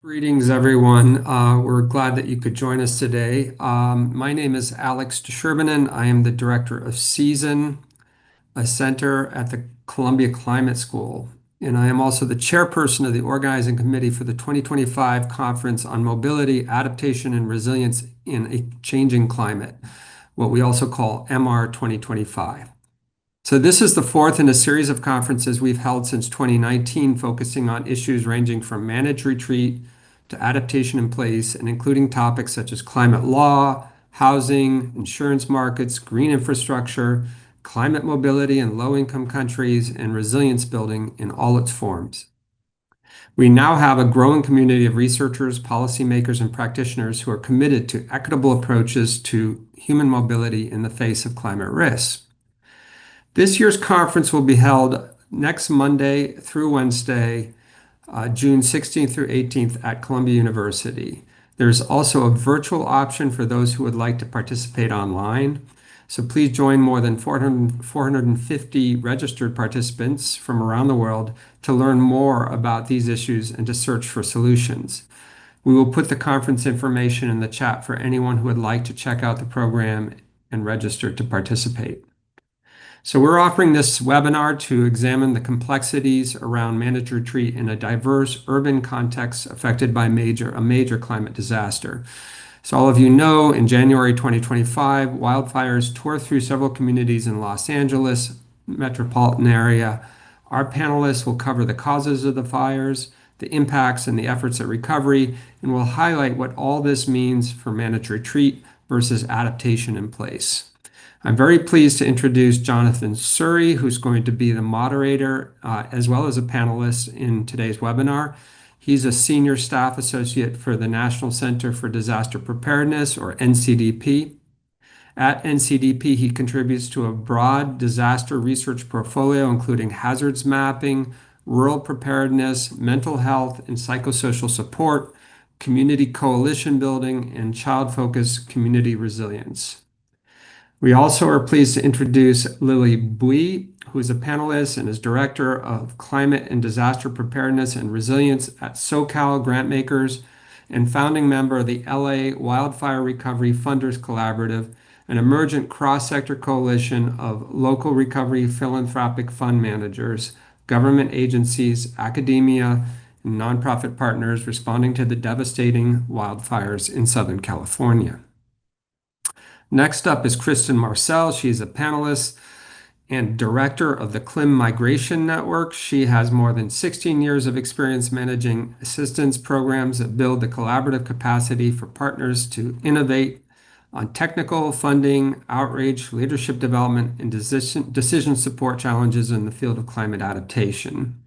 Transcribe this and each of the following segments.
Greetings, everyone. We're glad that you could join us today. My name is Alex Sherbinen. I am the director of Season, a center at the Columbia Climate School, and I am also the chairperson of the organizing committee for the 2025 Conference on Mobility, Adaptation, and Resilience in a Changing Climate, what we also call MR 2025. So this is the fourth in a series of conferences we've held since 2019, focusing on issues ranging from managed retreat to adaptation in place, and including topics such as climate law, housing, insurance markets, green infrastructure, climate mobility in low-income countries, and resilience building in all its forms. We now have a growing community of researchers, policymakers, and practitioners who are committed to equitable approaches to human mobility in the face of climate risks. This year's conference will be held next Monday through Wednesday, June 16th through 18th at Columbia University. There's also a virtual option for those who would like to participate online. So please join more than 450 registered participants from around the world to learn more about these issues and to search for solutions. We will put the conference information in the chat for anyone who would like to check out the program and register to participate. So we're offering this webinar to examine the complexities around managed retreat in a diverse urban context affected by a major climate disaster. So all of you know, in January 2025, wildfires tore through several communities in Los Angeles metropolitan area. Our panelists will cover the causes of the fires, the impacts, and the efforts at recovery, and will highlight what all this means for managed retreat versus adaptation in place. I'm very pleased to introduce Jonathan Surrey, who's going to be the moderator as well as a panelist in today's webinar. He's a senior staff associate for the National Center for Disaster Preparedness, or NCDP. At NCDP, he contributes to a broad disaster research portfolio, including hazards mapping, rural preparedness, mental health and psychosocial support, community coalition building, and child-focused community resilience. We also are pleased to introduce Lily Bui, who is a panelist and is Director of Climate and Disaster Preparedness and Resilience at SoCal Grantmakers and founding member of the LA Wildfire Recovery Funders Collaborative, an emergent cross-sector coalition of local recovery philanthropic fund managers, government agencies, academia, and nonprofit partners responding to the devastating wildfires in Southern California. Next up is Kristen Marcel. She's a panelist and director of the CLIM Migration Network. She has more than 16 years of experience managing assistance programs that build the collaborative capacity for partners to innovate on technical, funding, outreach, leadership development, and decision support challenges in the field of climate adaptation.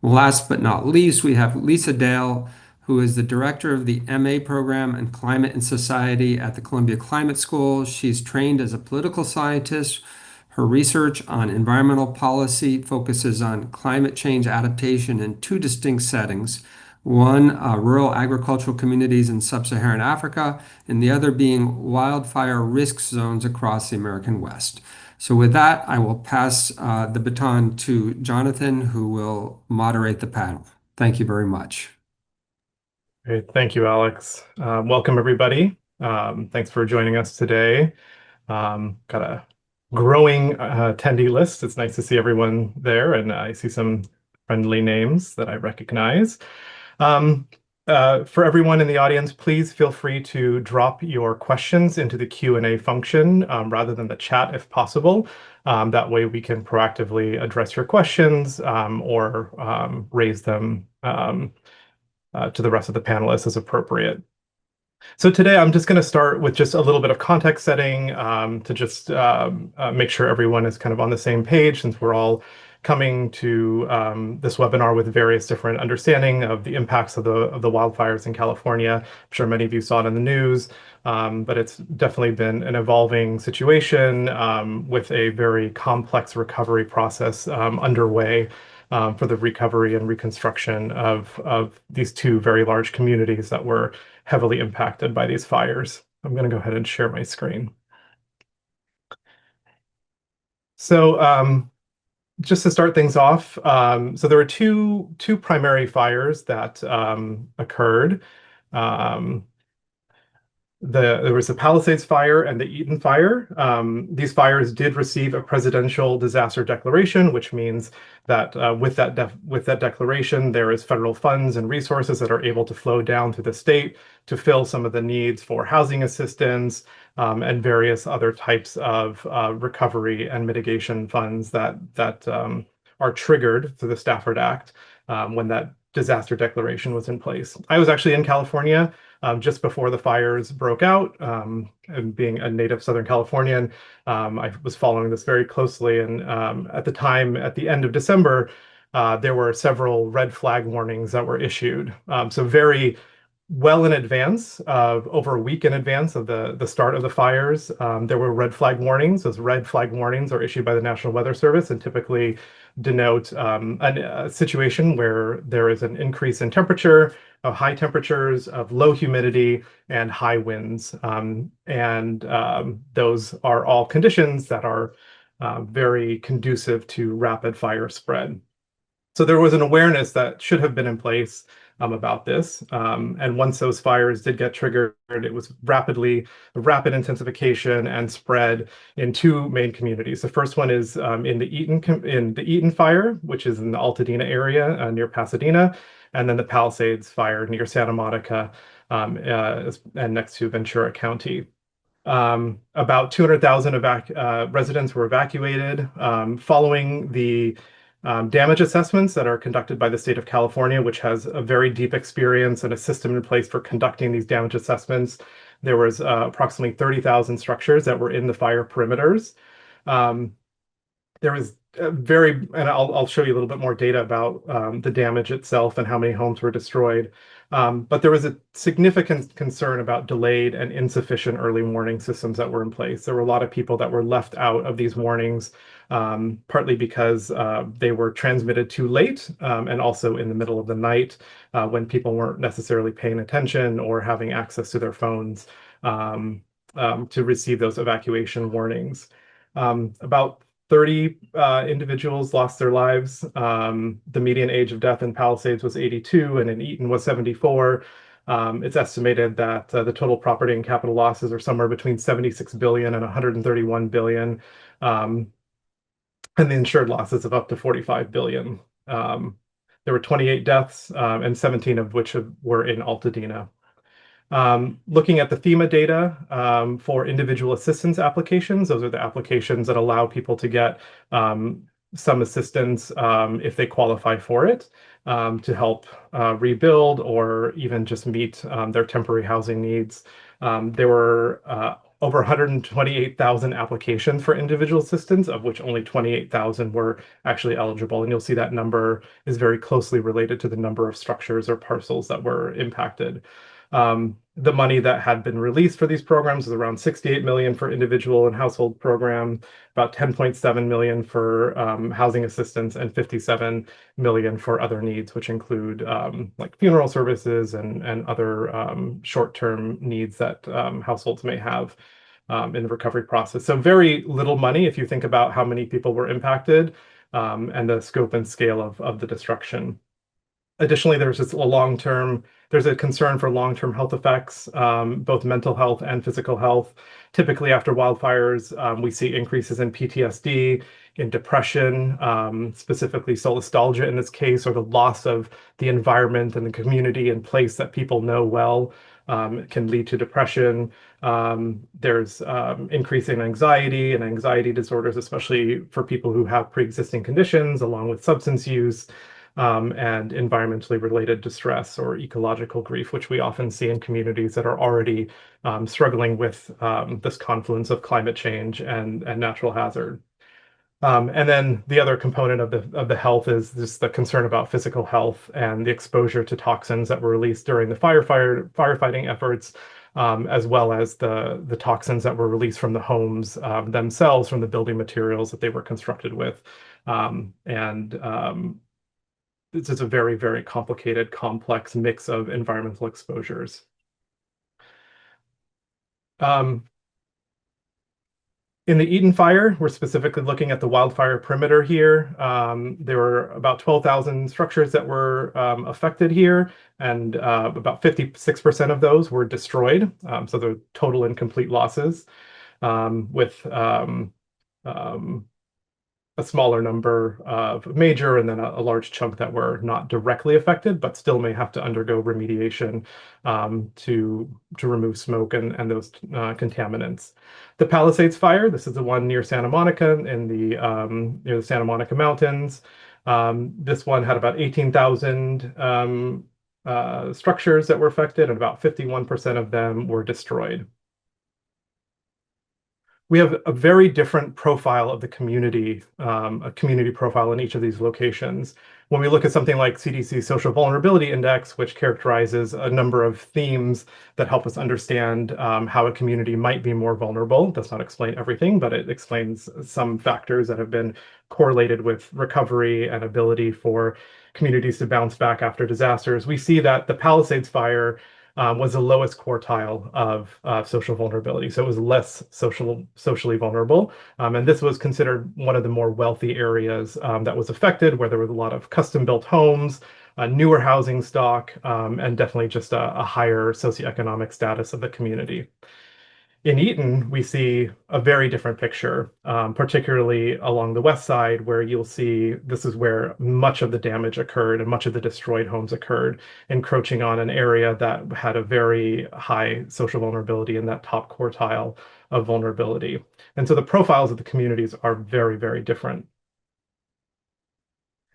Last but not least, we have Lisa Dale, who is the director of the MA program in Climate and Society at the Columbia Climate School. She's trained as a political scientist. Her research on environmental policy focuses on climate change adaptation in two distinct settings. One, rural agricultural communities in sub-Saharan Africa, and the other being wildfire risk zones across the American West. So with that, I will pass the baton to Jonathan, who will moderate the panel. Thank you very much. Great. Thank you, Alex. Welcome, everybody. Thanks for joining us today. Got a growing attendee list. It's nice to see everyone there, and I see some friendly names that I recognize. For everyone in the audience, please feel free to drop your questions into the Q&A function rather than the chat if possible. That way we can proactively address your questions or raise them to the rest of the panelists as appropriate. So today I'm just going to start with just a little bit of context setting to just make sure everyone is kind of on the same page, since we're all coming to this webinar with various different understanding of the impacts of the wildfires in California. I'm sure many of you saw it in the news, but it's definitely been an evolving situation with a very complex recovery process underway for the recovery and reconstruction of these two very large communities that were heavily impacted by these fires. I'm going to go ahead and share my screen. So just to start things off, so there were two primary fires that occurred. Um, there was the Palisades Fire and the Eaton Fire. These fires did receive a presidential disaster declaration, which means that with that declaration, there is federal funds and resources that are able to flow down to the state to fill some of the needs for housing assistance and various other types of recovery and mitigation funds that are triggered through the Stafford Act when that disaster declaration was in place. I was actually in California just before the fires broke out. And being a native Southern Californian, I was following this very closely. And at the time, at the end of December, there were several red flag warnings that were issued. So very well in advance, over a week in advance of the start of the fires, there were red flag warnings. Those red flag warnings are issued by the National Weather Service and typically denote a situation where there is an increase in temperature, of high temperatures, of low humidity, and high winds. Those are all conditions that are very conducive to rapid fire spread. So there was an awareness that should have been in place about this. And once those fires did get triggered, it was rapid intensification and spread in two main communities. The first one is in the Eaton Fire, which is in the Altadena area near Pasadena, and then the Palisades Fire near Santa Monica and next to Ventura County. About 200,000 residents were evacuated following the damage assessments that are conducted by the state of California, which has a very deep experience and a system in place for conducting these damage assessments. There was approximately 30,000 structures that were in the fire perimeters. Um, there was and I'll show you a little bit more data about the damage itself and how many homes were destroyed. But there was a significant concern about delayed and insufficient early warning systems that were in place. There were a lot of people that were left out of these warnings, partly because they were transmitted too late and also in the middle of the night when people weren't necessarily paying attention or having access to their phones to receive those evacuation warnings. About 30 individuals lost their lives. The median age of death in Palisades was 82 and in Eaton was 74. It's estimated that the total property and capital losses are somewhere between 76 billion and 131 billion, and the insured losses of up to 45 billion. There were 28 deaths, and 17 of which were in Altadena. Looking at the FEMA data for individual assistance applications, those are the applications that allow people to get some assistance if they qualify for it to help rebuild or even just meet their temporary housing needs. There were over 128,000 applications for individual assistance, of which only 28,000 were actually eligible. And you'll see that number is very closely related to the number of structures or parcels that were impacted. The money that had been released for these programs was around 68 million for individual and household program, about 10.7 million for housing assistance, and 57 million for other needs, which include like funeral services and other short-term needs that households may have in the recovery process. So very little money if you think about how many people were impacted and the scope and scale of the destruction. Additionally, there's a concern for long-term health effects, both mental health and physical health. Typically, after wildfires, we see increases in PTSD, in depression, specifically solastalgia in this case, or the loss of the environment and the community and place that people know well. Can lead to depression. There's increasing anxiety and anxiety disorders, especially for people who have pre-existing conditions, along with substance use. And environmentally related distress or ecological grief, which we often see in communities that are already struggling with this confluence of climate change and natural hazard. And then the other component of the health is just the concern about physical health and the exposure to toxins that were released during the firefighting efforts, as well as the toxins that were released from the homes themselves, from the building materials that they were constructed with. It's just a very, very complicated, complex mix of environmental exposures. Um, In the Eaton Fire, we're specifically looking at the wildfire perimeter here. There were about 12,000 structures that were affected here, and about 56% of those were destroyed. So they're total and complete losses, with um, a smaller number of major and then a large chunk that were not directly affected, but still may have to undergo remediation to remove smoke and those contaminants. The Palisades Fire, this is the one near Santa Monica in the near the Santa Monica Mountains. This one had about 18,000 structures that were affected, and about 51% of them were destroyed. We have a very different profile of the community, a community profile in each of these locations. When we look at something like CDC's Social Vulnerability Index, which characterizes a number of themes that help us understand how a community might be more vulnerable, it does not explain everything, but it explains some factors that have been correlated with recovery and ability for communities to bounce back after disasters. We see that the Palisades Fire was the lowest quartile of social vulnerability. So it was less socially vulnerable. And this was considered one of the more wealthy areas that was affected, where there was a lot of custom-built homes, newer housing stock, and definitely just a higher socioeconomic status of the community. In Eaton, we see a very different picture, particularly along the west side, where you'll see this is where much of the damage occurred and much of the destroyed homes occurred, encroaching on an area that had a very high social vulnerability in that top quartile of vulnerability. And so the profiles of the communities are very, very different.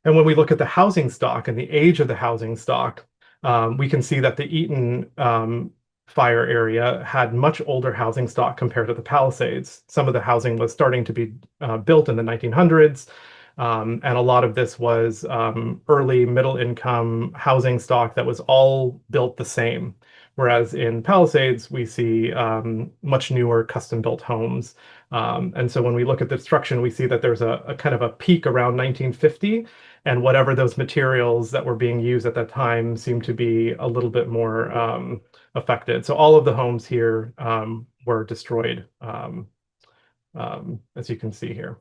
And when we look at the housing stock and the age of the housing stock, we can see that the Eaton fire area had much older housing stock compared to the Palisades. Some of the housing was starting to be built in the 1900s, and a lot of this was early middle income housing stock that was all built the same. Whereas in Palisades, we see much newer custom built homes. And so when we look at the destruction, we see that there's a kind of a peak around 1950, and whatever those materials that were being used at that time seem to be a little bit more affected. So all of the homes here were destroyed, as you can see here.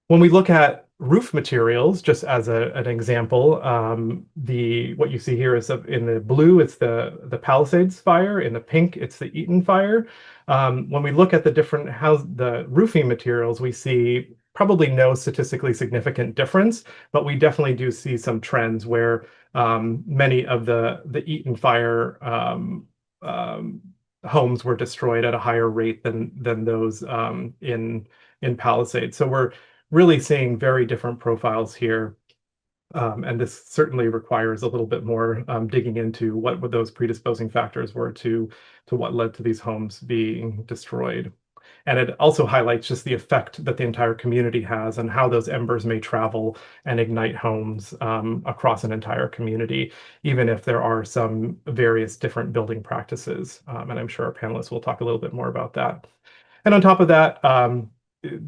When we look at roof materials, just as an example, what you see here is in the blue, it's the Palisades Fire. In the pink, it's the Eaton Fire. When we look at the roofing materials, we see probably no statistically significant difference, but we definitely do see some trends where many of the Eaton Fire homes were destroyed at a higher rate than those in Palisades. So we're really seeing very different profiles here. And this certainly requires a little bit more digging into what those predisposing factors were to what led to these homes being destroyed. And it also highlights just the effect that the entire community has and how those embers may travel and ignite homes across an entire community, even if there are some various different building practices. And I'm sure our panelists will talk a little bit more about that. And on top of that,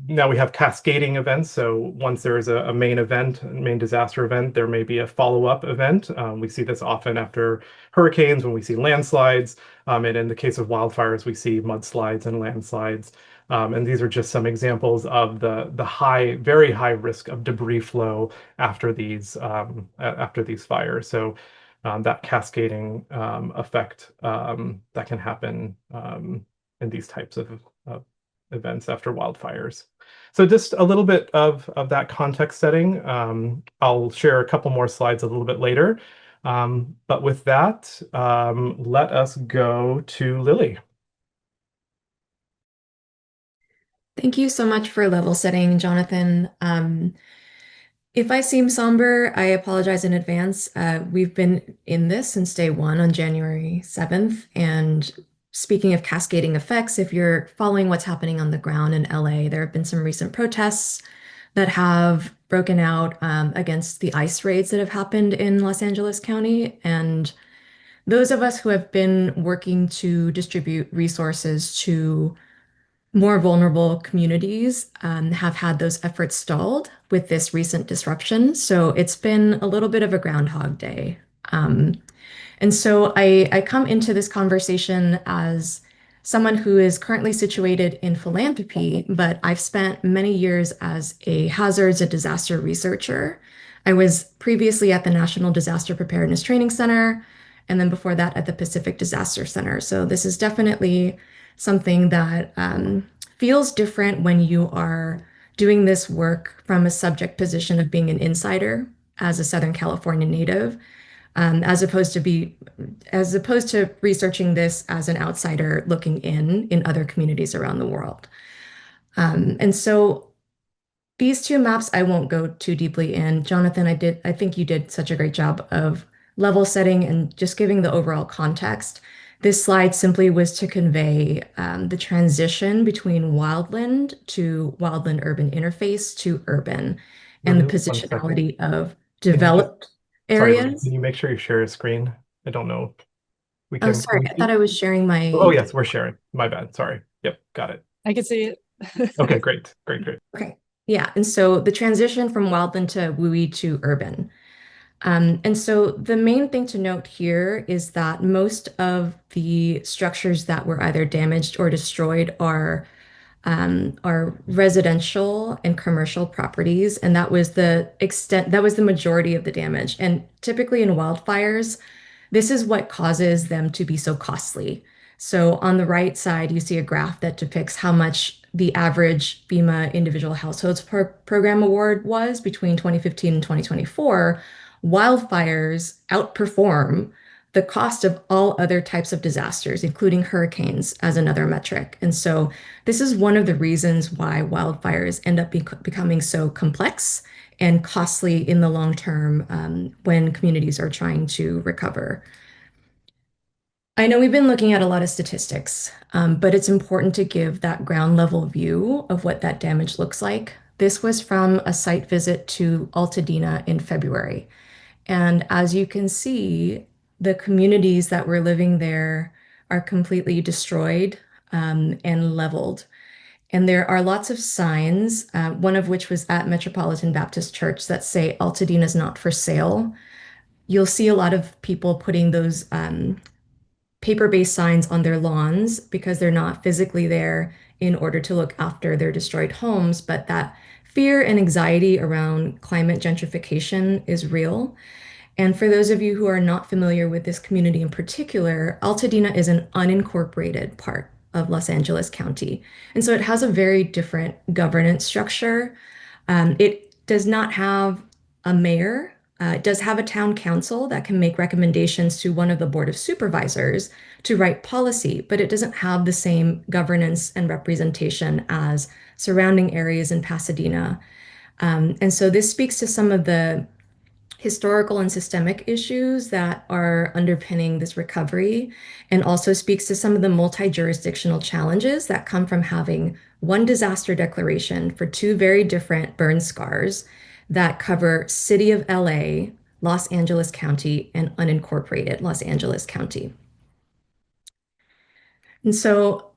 now we have cascading events. So once there is a main event, main disaster event, there may be a follow-up event. We see this often after hurricanes when we see landslides. And in the case of wildfires, we see mudslides and landslides. And these are just some examples of the very high risk of debris flow after these fires. So that cascading effect that can happen in these types of events after wildfires. So just a little bit of that context setting. I'll share a couple more slides a little bit later. But with that, let us go to Lily. Thank you so much for level setting, Jonathan. If I seem somber, I apologize in advance. We've been in this since day one on January 7th. And speaking of cascading effects, if you're following what's happening on the ground in LA, there have been some recent protests that have broken out against the ICE raids that have happened in Los Angeles County. And those of us who have been working to distribute resources to more vulnerable communities have had those efforts stalled with this recent disruption. So it's been a little bit of a Groundhog Day. And so I come into this conversation as someone who is currently situated in philanthropy, but I've spent many years as a hazards and disaster researcher. I was previously at the National Disaster Preparedness Training Center, and then before that at the Pacific Disaster Center. So this is definitely something that feels different when you are doing this work from a subject position of being an insider as a Southern California native, as opposed to researching this as an outsider looking in other communities around the world. And so these two maps I won't go too deeply in. Jonathan, I think you did such a great job of level setting and just giving the overall context. This slide simply was to convey the transition between wildland to wildland urban interface to urban and the Ruben, 1 second. positionality of Can you developed sorry, Ruben, areas. can you make sure you share a screen? I don't know if we Oh, can. sorry, I thought I was sharing Oh, my. yes, we're sharing. My bad. Sorry. Yep, got it. I can see it. Okay, great. Great, great. Okay. Yeah. And so the transition from wildland to WUI to urban. And so the main thing to note here is that most of the structures that were either damaged or destroyed are residential and commercial properties, and that was the majority of the damage. And typically in wildfires, this is what causes them to be so costly. So on the right side, you see a graph that depicts how much the average FEMA Individual Households Program Award was between 2015 and 2024. Wildfires outperform the cost of all other types of disasters, including hurricanes, as another metric. And so this is one of the reasons why wildfires end up becoming so complex and costly in the long term when communities are trying to recover. I know we've been looking at a lot of statistics, but it's important to give that ground level view of what that damage looks like. This was from a site visit to Altadena in February. And as you can see, the communities that were living there are completely destroyed and leveled. And there are lots of signs, one of which was at Metropolitan Baptist Church, that say Altadena is not for sale. You'll see a lot of people putting those paper-based signs on their lawns because they're not physically there in order to look after their destroyed homes, but that fear and anxiety around climate gentrification is real. And for those of you who are not familiar with this community in particular, Altadena is an unincorporated part of Los Angeles County. And so it has a very different governance structure. It does not have a mayor. It does have a town council that can make recommendations to one of the board of supervisors to write policy, but it doesn't have the same governance and representation as surrounding areas in Pasadena. And so this speaks to some of the historical and systemic issues that are underpinning this recovery, and also speaks to some of the multi-jurisdictional challenges that come from having one disaster declaration for two very different burn scars that cover City of LA, Los Angeles County, and unincorporated Los Angeles County. And so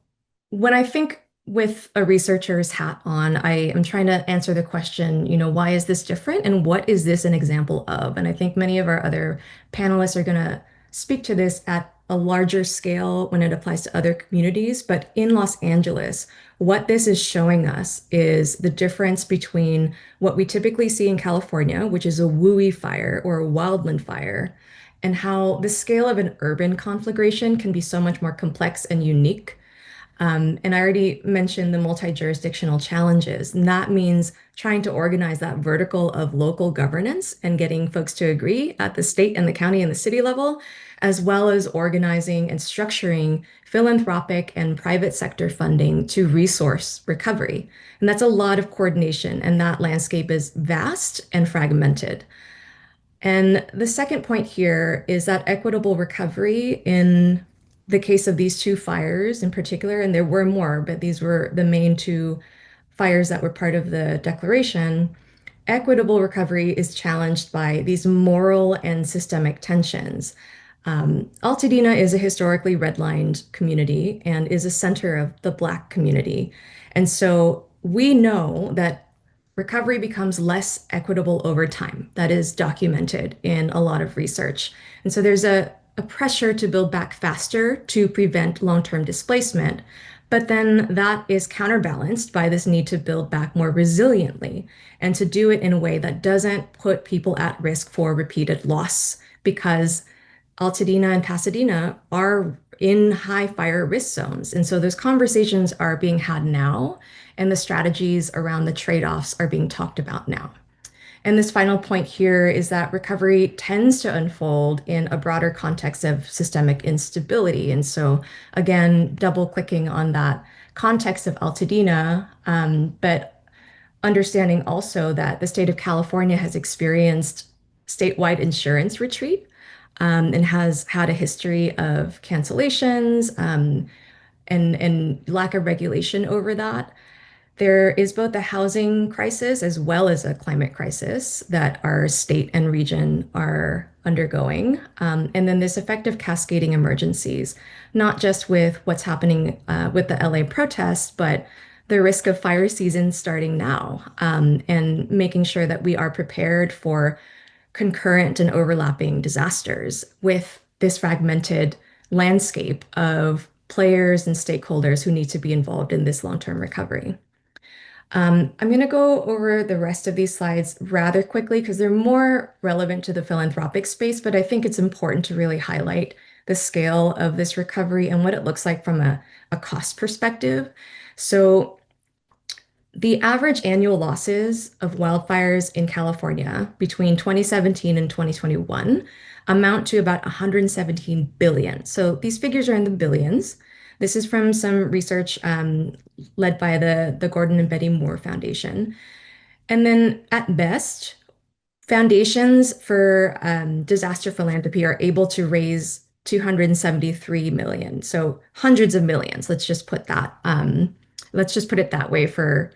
when I think with a researcher's hat on, I am trying to answer the question, why is this different and what is this an example of? And I think many of our other panelists are going to speak to this at a larger scale when it applies to other communities. But in Los Angeles, what this is showing us is the difference between what we typically see in California, which is a WUI fire or a wildland fire, and how the scale of an urban conflagration can be so much more complex and unique. And I already mentioned the multi-jurisdictional challenges, and that means trying to organize that vertical of local governance and getting folks to agree at the state and the county and the city level, as well as organizing and structuring philanthropic and private sector funding to resource recovery. And that's a lot of coordination, and that landscape is vast and fragmented. And the second point here is that equitable recovery in the case of these two fires in particular, and there were more, but these were the main two fires that were part of the declaration. Equitable recovery is challenged by these moral and systemic tensions. Altadena is a historically redlined community and is a center of the Black community. And so we know that recovery becomes less equitable over time. That is documented in a lot of research. And so there's a a pressure to build back faster to prevent long-term displacement. But then that is counterbalanced by this need to build back more resiliently and to do it in a way that doesn't put people at risk for repeated loss because Altadena and Pasadena are in high fire risk zones. And so those conversations are being had now, and the strategies around the trade-offs are being talked about now. And this final point here is that recovery tends to unfold in a broader context of systemic instability. And so, again, double clicking on that context of Altadena, but understanding also that the state of California has experienced statewide insurance retreat and has had a history of cancellations and lack of regulation over that. There is both a housing crisis as well as a climate crisis that our state and region are undergoing. And then this effective cascading emergencies, not just with what's happening with the LA protests, but the risk of fire season starting now and making sure that we are prepared for concurrent and overlapping disasters with this fragmented landscape of players and stakeholders who need to be involved in this long-term recovery. I'm going to go over the rest of these slides rather quickly because they're more relevant to the philanthropic space, but I think it's important to really highlight the scale of this recovery and what it looks like from a cost perspective. So the average annual losses of wildfires in California between 2017 and 2021 amount to about 117 billion. So these figures are in the billions. This is from some research led by the Gordon and Betty Moore Foundation. And then at best, foundations for disaster philanthropy are able to raise 273 million. So hundreds of millions. Let's just put it that way for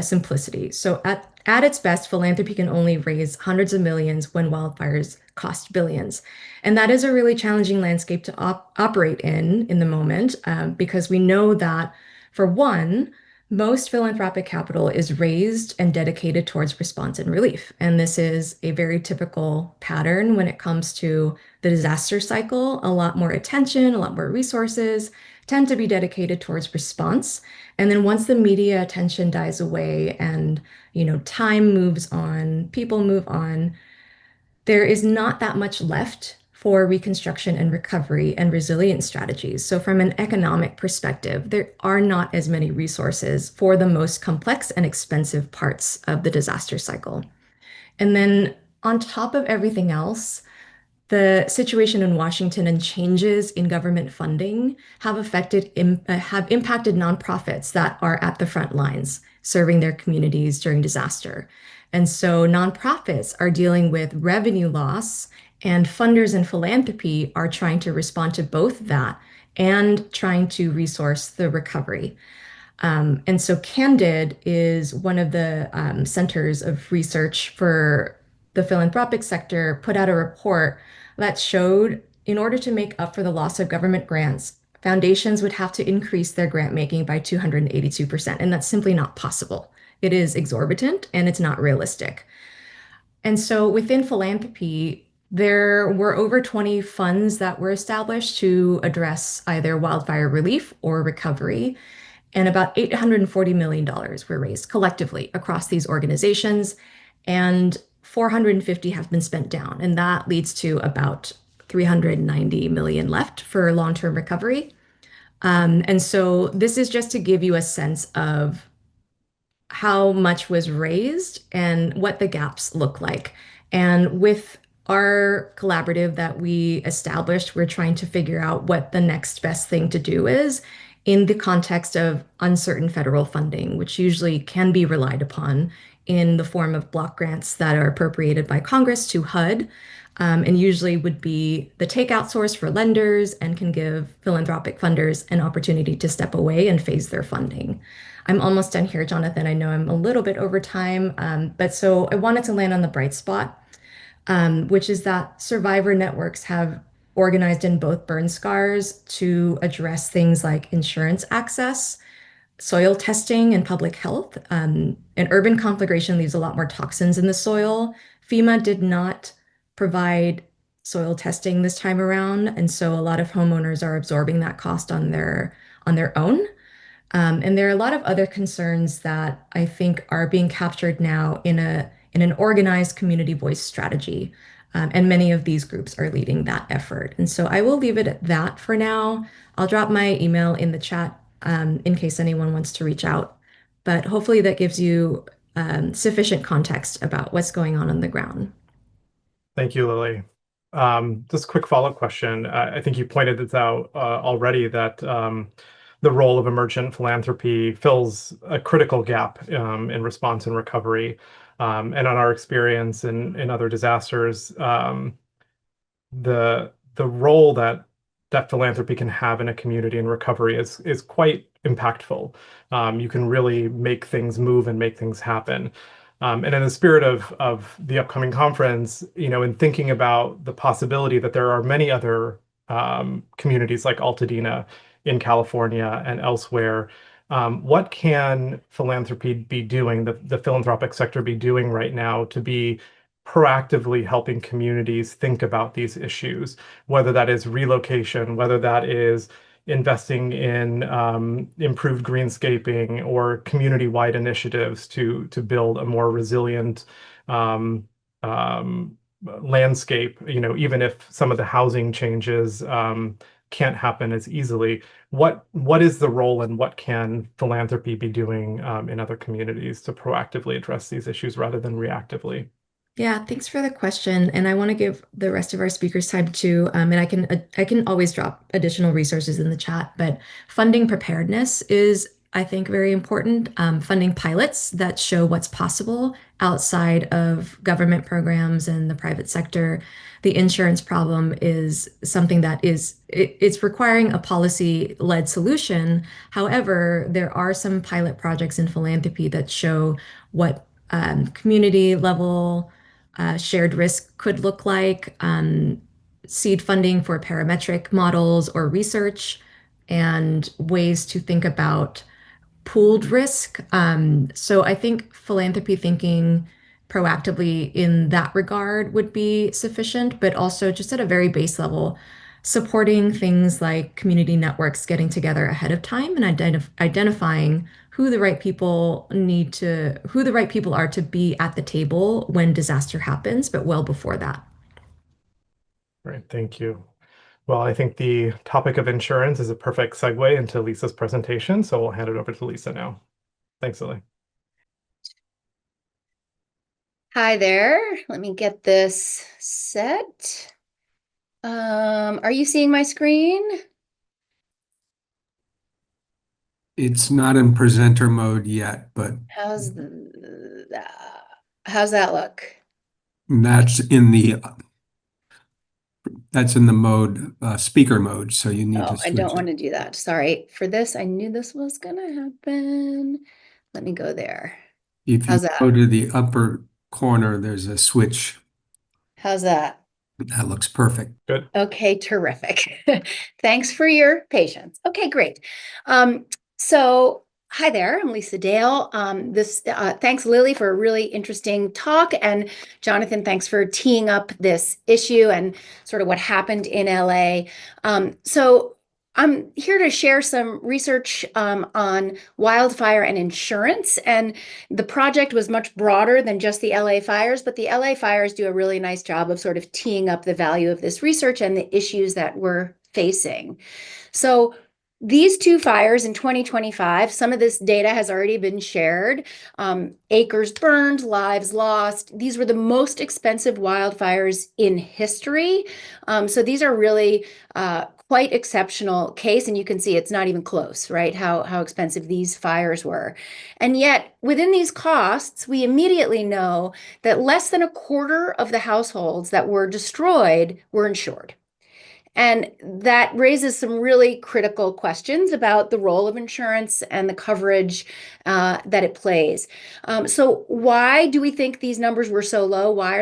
simplicity. So at its best, philanthropy can only raise hundreds of millions when wildfires cost billions. And that is a really challenging landscape to operate in the moment, because we know that, for one, most philanthropic capital is raised and dedicated towards response and relief. And this is a very typical pattern when it comes to the disaster cycle. A lot more attention, a lot more resources tend to be dedicated towards response. And then once the media attention dies away and, time moves on, people move on, there is not that much left for reconstruction and recovery and resilience strategies. So from an economic perspective, there are not as many resources for the most complex and expensive parts of the disaster cycle. And then on top of everything else, the situation in Washington and changes in government funding have impacted nonprofits that are at the front lines serving their communities during disaster. And so nonprofits are dealing with revenue loss, and funders and philanthropy are trying to respond to both that and trying to resource the recovery. And so Candid is one of the centers of research for the philanthropic sector, put out a report that showed in order to make up for the loss of government grants, foundations would have to increase their grant making by 282%. And that's simply not possible. It is exorbitant and it's not realistic. And so within philanthropy, there were over 20 funds that were established to address either wildfire relief or recovery. And about $840 million were raised collectively across these organizations. And 450 have been spent down. And that leads to about 390 million left for long-term recovery. And so this is just to give you a sense of how much was raised and what the gaps look like. And with our collaborative that we established, we're trying to figure out what the next best thing to do is in the context of uncertain federal funding, which usually can be relied upon in the form of block grants that are appropriated by Congress to HUD, and usually would be the takeout source for lenders and can give philanthropic funders an opportunity to step away and phase their funding. I'm almost done here, Jonathan. I know I'm a little bit over time, but so I wanted to land on the bright spot, which is that survivor networks have organized in both burn scars to address things like insurance access, soil testing, and public health. An urban conflagration leaves a lot more toxins in the soil. FEMA did not provide soil testing this time around, and so a lot of homeowners are absorbing that cost on their own. And there are a lot of other concerns that I think are being captured now in an organized community voice strategy. And many of these groups are leading that effort. And so I will leave it at that for now. I'll drop my email in the chat in case anyone wants to reach out. But hopefully that gives you sufficient context about what's going on the ground. Thank you, Lily. Just a quick follow-up question. I think you pointed this out already that the role of emergent philanthropy fills a critical gap in response and recovery. And on our experience in other disasters, the role that philanthropy can have in a community in recovery is quite impactful. You can really make things move and make things happen. And in the spirit of the upcoming conference, in thinking about the possibility that there are many other communities like Altadena in California and elsewhere, what can philanthropy be doing, the philanthropic sector be doing right now to be proactively helping communities think about these issues, whether that is relocation, whether that is investing in improved greenscaping or community-wide initiatives to build a more resilient landscape, even if some of the housing changes can't happen as easily. What is the role and what can philanthropy be doing in other communities to proactively address these issues rather than reactively? Yeah, thanks for the question. And I want to give the rest of our speakers time too. And I can always drop additional resources in the chat, but funding preparedness is, I think, very important. Funding pilots that show what's possible outside of government programs and the private sector. The insurance problem is something that it's requiring a policy-led solution. However, there are some pilot projects in philanthropy that show what community level shared risk could look like, seed funding for parametric models or research, and ways to think about pooled risk. So I think philanthropy thinking proactively in that regard would be sufficient, but also just at a very base level, supporting things like community networks getting together ahead of time and identifying who the right people who the right people are to be at the table when disaster happens, but well before that. Great, thank you. Well, I think the topic of insurance is a perfect segue into Lisa's presentation, so we'll hand it over to Lisa now. Thanks, Lily. Hi there. Let me get this set. Are you seeing my screen? It's not in presenter mode yet, but How's that look? that's in the mode, speaker mode, so you need to Oh, I don't switch want it. to do that. Sorry. For this, I knew this was gonna happen. Let me go there. If you How's that? go to the upper corner, there's a switch. How's that? That looks perfect. Good. Okay, terrific. Thanks for your patience. Okay, great. So hi there, I'm Lisa Dale. Thanks, Lily, for a really interesting talk, and Jonathan, thanks for teeing up this issue and sort of what happened in LA. So I'm here to share some research on wildfire and insurance. And the project was much broader than just the LA fires, but the LA fires do a really nice job of sort of teeing up the value of this research and the issues that we're facing. So these two fires in 2025, some of this data has already been shared. Acres burned, lives lost. These were the most expensive wildfires in history. So these are really quite exceptional case, and you can see it's not even close, right? How expensive these fires were. And yet, within these costs, we immediately know that less than a quarter of the households that were destroyed were insured. And that raises some really critical questions about the role of insurance and the coverage that it plays. So why do we think these numbers were so low? Why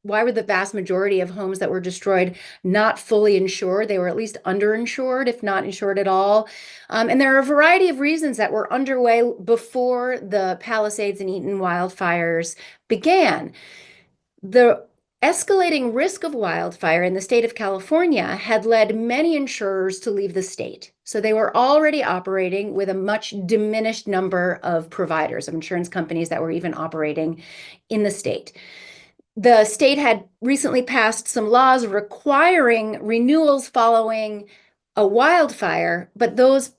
were the vast majority of homes that were destroyed not fully insured? They were at least underinsured, if not insured at all. And there are a variety of reasons that were underway before the Palisades and Eaton wildfires began. escalating risk of wildfire in the state of California had led many insurers to leave the state. So they were already operating with a much diminished number of providers, of insurance companies that were even operating in the state. The state had recently passed some laws requiring renewals following a wildfire, but those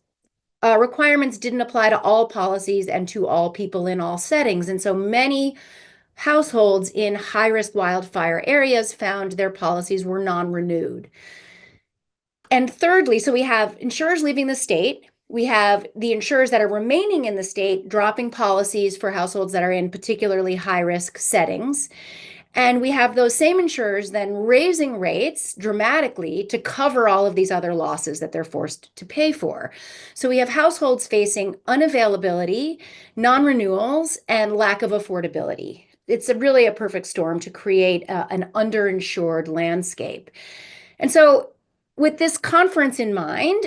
requirements didn't apply to all policies and to all people in all settings. And so many households in high-risk wildfire areas found their policies were non-renewed. And thirdly, so we have insurers leaving the state. We have the insurers that are remaining in the state dropping policies for households that are in particularly high-risk settings. And we have those same insurers then raising rates dramatically to cover all of these other losses that they're forced to pay for. So we have households facing unavailability, non-renewals, and lack of affordability. It's really a perfect storm to create an underinsured landscape. And so with this conference in mind,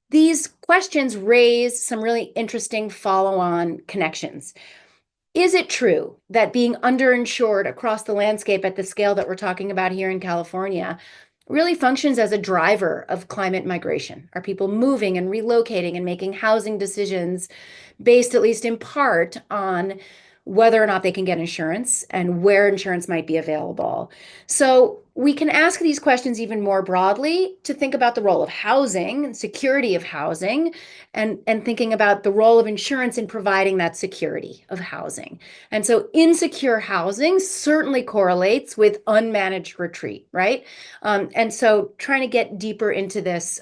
these questions raise some really interesting follow-on connections. Is it true that being underinsured across the landscape at the scale that we're talking about here in California really functions as a driver of climate migration? Are people moving and relocating and making housing decisions based, at least in part, on whether or not they can get insurance and where insurance might be available? So we can ask these questions even more broadly to think about the role of housing and security of housing, and thinking about the role of insurance in providing that security of housing. And so insecure housing certainly correlates with unmanaged retreat, right? And so trying to get deeper into this,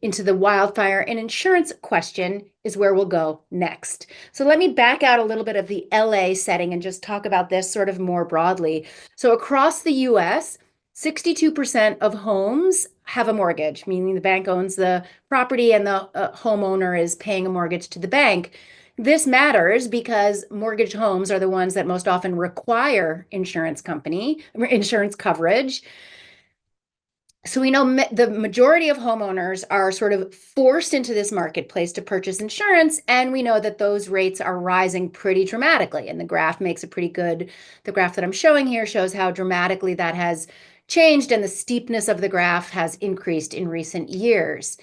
into the wildfire and insurance question is where we'll go next. So let me back out a little bit of the LA setting and just talk about this sort of more broadly. So across the US, 62% of homes have a mortgage, meaning the bank owns the property and the homeowner is paying a mortgage to the bank. This matters because mortgage homes are the ones that most often require insurance coverage. So we know the majority of homeowners are sort of forced into this marketplace to purchase insurance, and we know that those rates are rising pretty dramatically. And the graph the graph that I'm showing here shows how dramatically that has changed, and the steepness of the graph has increased in recent years.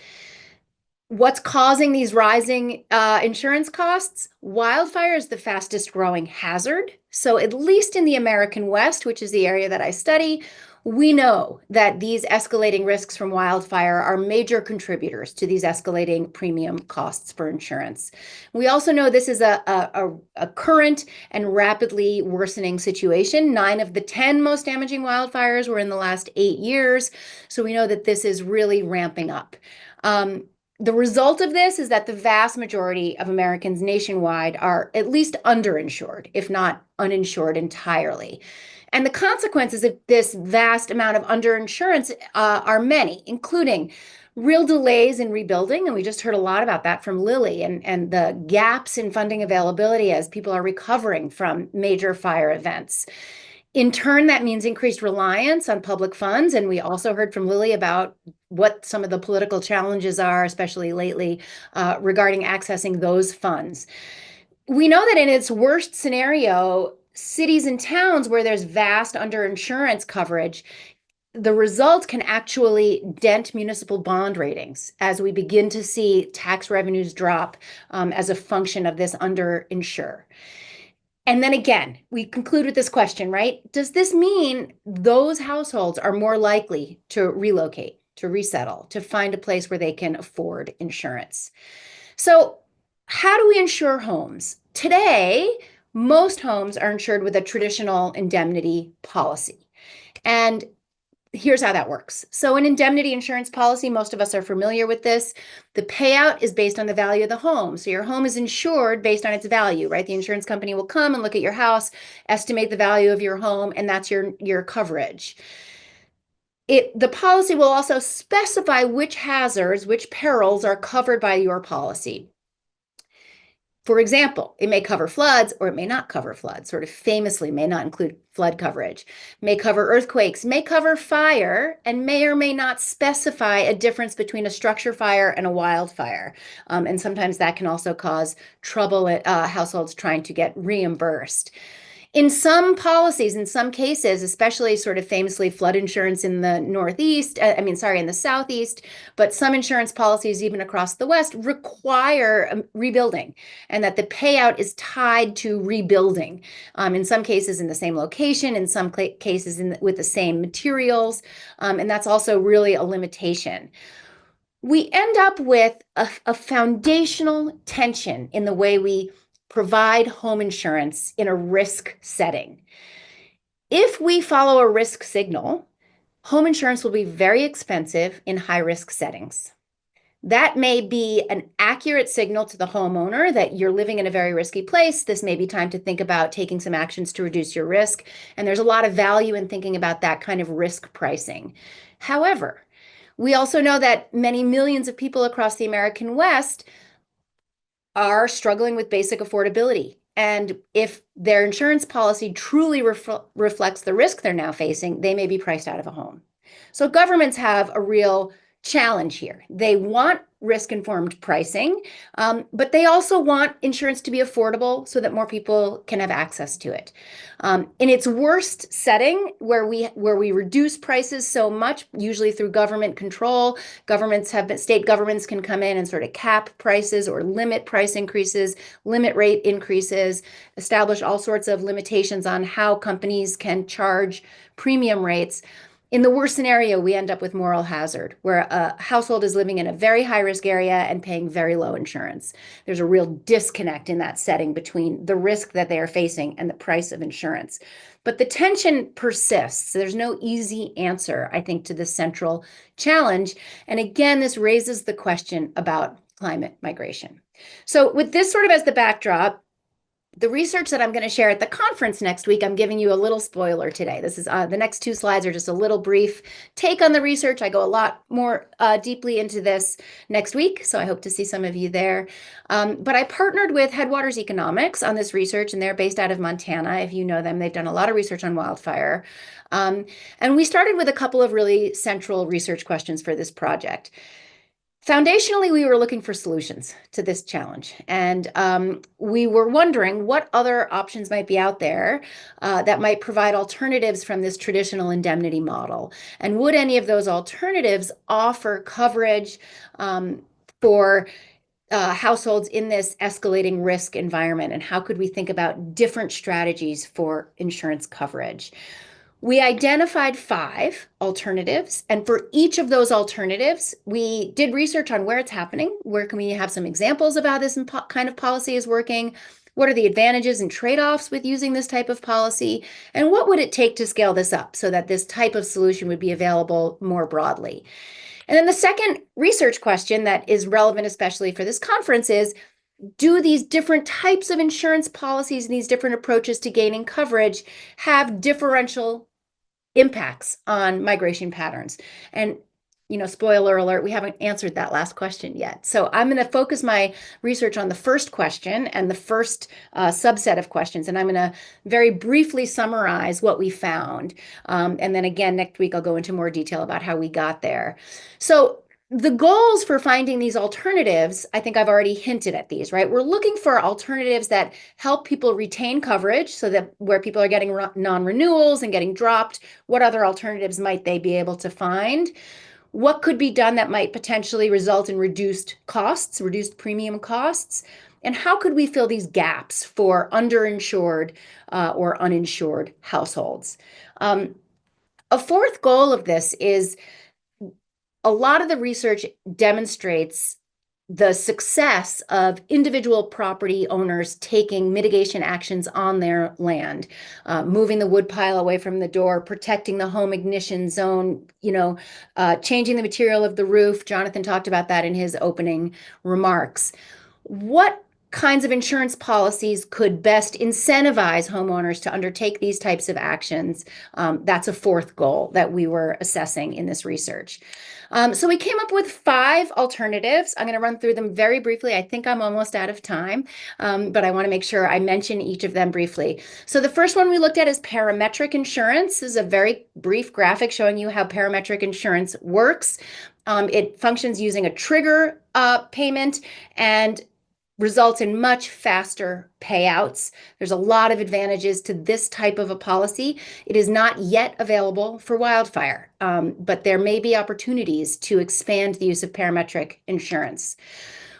What's causing these rising insurance costs? Wildfire is the fastest growing hazard. So at least in the American West, which is the area that I study, we know that these escalating risks from wildfire are major contributors to these escalating premium costs for insurance. We also know this is a current and rapidly worsening situation. 9 of the 10 most damaging wildfires were in the last 8 years. So we know that this is really ramping up. The result of this is that the vast majority of Americans nationwide are at least underinsured, if not uninsured entirely. And the consequences of this vast amount of underinsurance are many, including real delays in rebuilding. And we just heard a lot about that from Lily, and the gaps in funding availability as people are recovering from major fire events. In turn, that means increased reliance on public funds. And we also heard from Lily about what some of the political challenges are, especially lately, regarding accessing those funds. We know that in its worst scenario, cities and towns where there's vast underinsurance coverage, the result can actually dent municipal bond ratings as we begin to see tax revenues drop as a function of this underinsure. And then again, we conclude with this question, right? Does this mean those households are more likely to relocate, to resettle, to find a place where they can afford insurance? So how do we insure homes? Today, most homes are insured with a traditional indemnity policy. And here's how that works. So an indemnity insurance policy, most of us are familiar with this. The payout is based on the value of the home. So your home is insured based on its value, right? The insurance company will come and look at your house, estimate the value of your home, and that's your coverage. The policy will also specify which hazards, which perils are covered by your policy. For example, it may cover floods or it may not cover floods, sort of famously may not include flood coverage, may cover earthquakes, may cover fire, and may or may not specify a difference between a structure fire and a wildfire. And sometimes that can also cause trouble at households trying to get reimbursed. In some policies, in some cases, especially sort of famously flood insurance in the Northeast, in the Southeast, but some insurance policies even across the West require rebuilding, and that the payout is tied to rebuilding. In some cases in the same location, in some cases with the same materials, and that's also really a limitation. We end up with a foundational tension in the way we provide home insurance in a risk setting. If we follow a risk signal, home insurance will be very expensive in high-risk settings. That may be an accurate signal to the homeowner that you're living in a very risky place. This may be time to think about taking some actions to reduce your risk. And there's a lot of value in thinking about that kind of risk pricing. However, we also know that many millions of people across the American West are struggling with basic affordability. And if their insurance policy truly reflects the risk they're now facing, they may be priced out of a home. So governments have a real challenge here. They want risk-informed pricing, but they also want insurance to be affordable so that more people can have access to it. In its worst setting, where we reduce prices so much, usually through government control, state governments can come in and sort of cap prices or limit price increases, limit rate increases, establish all sorts of limitations on how companies can charge premium rates. In the worst scenario, we end up with moral hazard, where a household is living in a very high-risk area and paying very low insurance. There's a real disconnect in that setting between the risk that they are facing and the price of insurance. But the tension persists. There's no easy answer, I think, to this central challenge. And again, this raises the question about climate migration. So with this sort of as the backdrop, the research that I'm going to share at the conference next week, I'm giving you a little spoiler today. This is the next two slides are just a little brief take on the research. I go a lot more deeply into this next week, so I hope to see some of you there. But I partnered with Headwaters Economics on this research, and they're based out of Montana. If you know them, they've done a lot of research on wildfire. And we started with a couple of really central research questions for this project. Foundationally, we were looking for solutions to this challenge, and we were wondering what other options might be out there that might provide alternatives from this traditional indemnity model, and would any of those alternatives offer coverage for households in this escalating risk environment, and how could we think about different strategies for insurance coverage? We identified 5 alternatives, and for each of those alternatives, we did research on where it's happening, where can we have some examples of how this kind of policy is working, what are the advantages and trade-offs with using this type of policy, and what would it take to scale this up so that this type of solution would be available more broadly. And then the second research question that is relevant, especially for this conference, is, do these different types of insurance policies and these different approaches to gaining coverage have differential impacts on migration patterns? And, spoiler alert, we haven't answered that last question yet. So I'm going to focus my research on the first question and the first subset of questions. And I'm going to very briefly summarize what we found. And then again, next week, I'll go into more detail about how we got there. So the goals for finding these alternatives, I think I've already hinted at these, right? We're looking for alternatives that help people retain coverage, so that where people are getting non-renewals and getting dropped, what other alternatives might they be able to find? What could be done that might potentially result in reduced costs, reduced premium costs? And how could we fill these gaps for underinsured or uninsured households? A fourth goal of this is, a lot of the research demonstrates the success of individual property owners taking mitigation actions on their land, moving the wood pile away from the door, protecting the home ignition zone, changing the material of the roof. Jonathan talked about that in his opening remarks. What kinds of insurance policies could best incentivize homeowners to undertake these types of actions? That's a fourth goal that we were assessing in this research. So we came up with 5 alternatives. I'm going to run through them very briefly. I think I'm almost out of time, but I want to make sure I mention each of them briefly. So the first one we looked at is parametric insurance. This is a very brief graphic showing you how parametric insurance works. It functions using a trigger payment, and results in much faster payouts. There's a lot of advantages to this type of a policy. It is not yet available for wildfire, but there may be opportunities to expand the use of parametric insurance.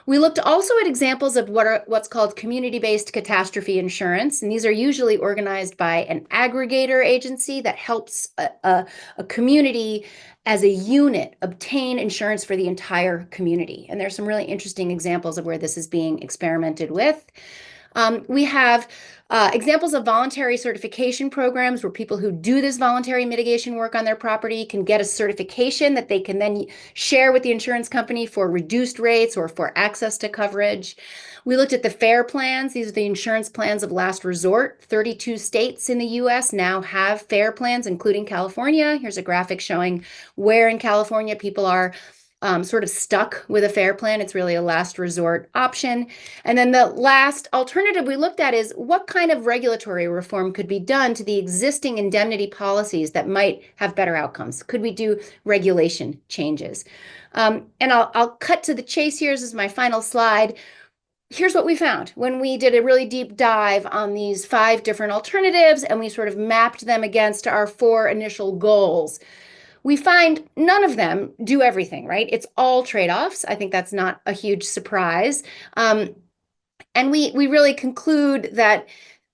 We looked also at examples of what's called community-based catastrophe insurance, and these are usually organized by an aggregator agency that helps a community as a unit obtain insurance for the entire community. And there's some really interesting examples of where this is being experimented with. We have examples of voluntary certification programs where people who do this voluntary mitigation work on their property can get a certification that they can then share with the insurance company for reduced rates or for access to coverage. We looked at the FAIR plans. These are the insurance plans of last resort. 32 states in the US now have FAIR plans, including California. Here's a graphic showing where in California people are sort of stuck with a FAIR plan. It's really a last resort option. And then the last alternative we looked at is what kind of regulatory reform could be done to the existing indemnity policies that might have better outcomes? Could we do regulation changes? And I'll cut to the chase here. This is my final slide. Here's what we found when we did a really deep dive on these 5 different alternatives and we sort of mapped them against our 4 initial goals. We find none of them do everything, right? It's all trade-offs. I think that's not a huge surprise. And we really conclude that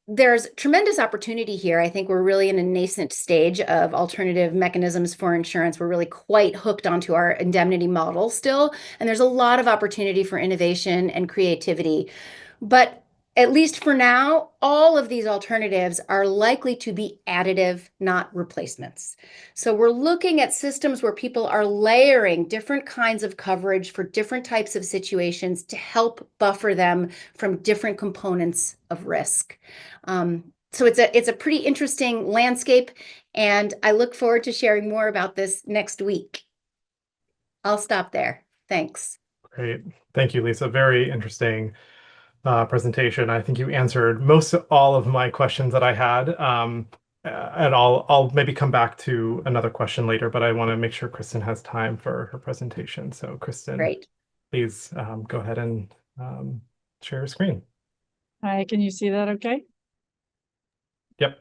there's tremendous opportunity here. I think we're really in a nascent stage of alternative mechanisms for insurance. We're really quite hooked onto our indemnity model still, and there's a lot of opportunity for innovation and creativity. But at least for now, all of these alternatives are likely to be additive, not replacements. So we're looking at systems where people are layering different kinds of coverage for different types of situations to help buffer them from different components of risk. So it's a pretty interesting landscape, and I look forward to sharing more about this next week. I'll stop there. Thanks. Great. Thank you, Lisa. Very interesting presentation. I think you answered most all of my questions that I had. And I'll maybe come back to another question later, but I want to make sure Kristen has time for her presentation. So Kristen, Great. please go ahead and share your screen. Hi, can you see that okay? Yep.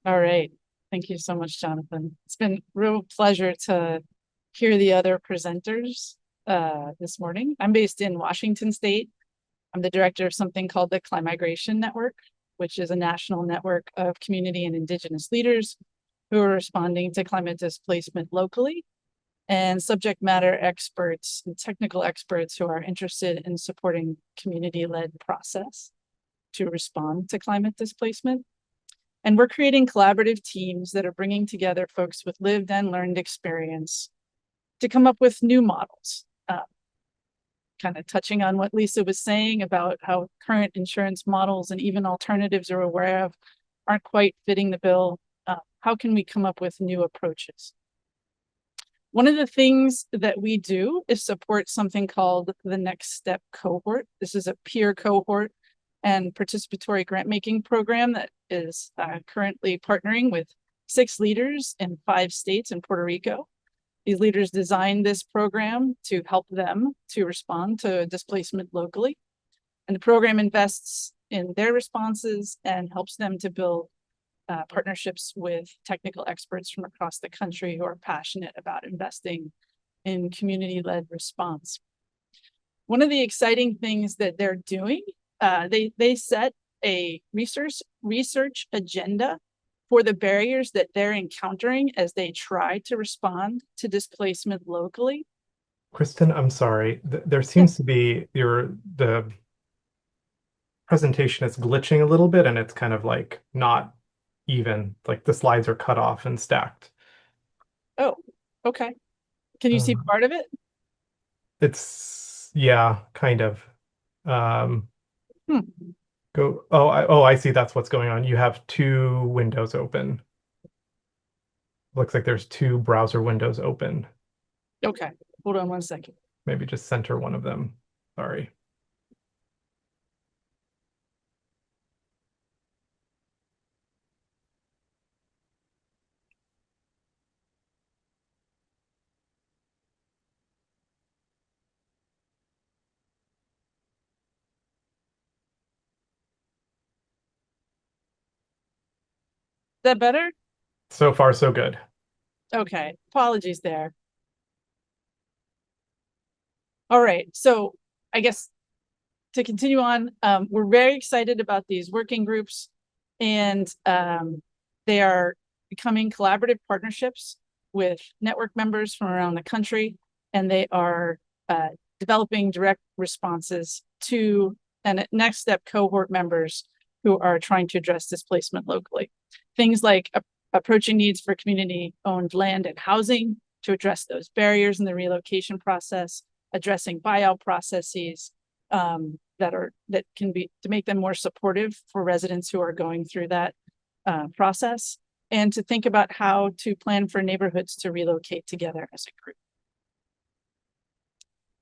All right. Thank you so much, Jonathan. It's been a real pleasure to hear the other presenters this morning. I'm based in Washington State. I'm the director of something called the Climatologists Network, which is a national network of community and indigenous leaders who are responding to climate displacement locally, and subject matter experts and technical experts who are interested in supporting community-led process to respond to climate displacement. And we're creating collaborative teams that are bringing together folks with lived and learned experience to come up with new models. Kind of touching on what Lisa was saying about how current insurance models and even alternatives we're aware of aren't quite fitting the bill. How can we come up with new approaches? One of the things that we do is support something called the Next Step cohort. This is a peer cohort and participatory grant-making program that is currently partnering with 6 leaders in 5 states and Puerto Rico. These leaders designed this program to help them to respond to displacement locally. And the program invests in their responses and helps them to build partnerships with technical experts from across the country who are passionate about investing in community-led response. One of the exciting things that they're doing, they set a research agenda for the barriers that they're encountering as they try to respond to displacement locally. Kristen, I'm sorry. There seems to be the presentation is glitching a little bit, and it's kind of like not even, like the slides are cut off and stacked. Oh, okay. Can you see part of it? It's, yeah, kind of. Hmm. I see. That's what's going on. You have 2 windows open. Looks like there's 2 browser windows open. Okay, hold on one second. Maybe just center one of them. Sorry. that better? So far, so good. Okay, apologies there. All right, so I guess to continue on, we're very excited about these working groups, and they are becoming collaborative partnerships with network members from around the country, and they are developing direct responses to and next step cohort members who are trying to address displacement locally. Things like approaching needs for community-owned land and housing to address those barriers in the relocation process, addressing buyout processes that can be to make them more supportive for residents who are going through that process, and to think about how to plan for neighborhoods to relocate together as a group.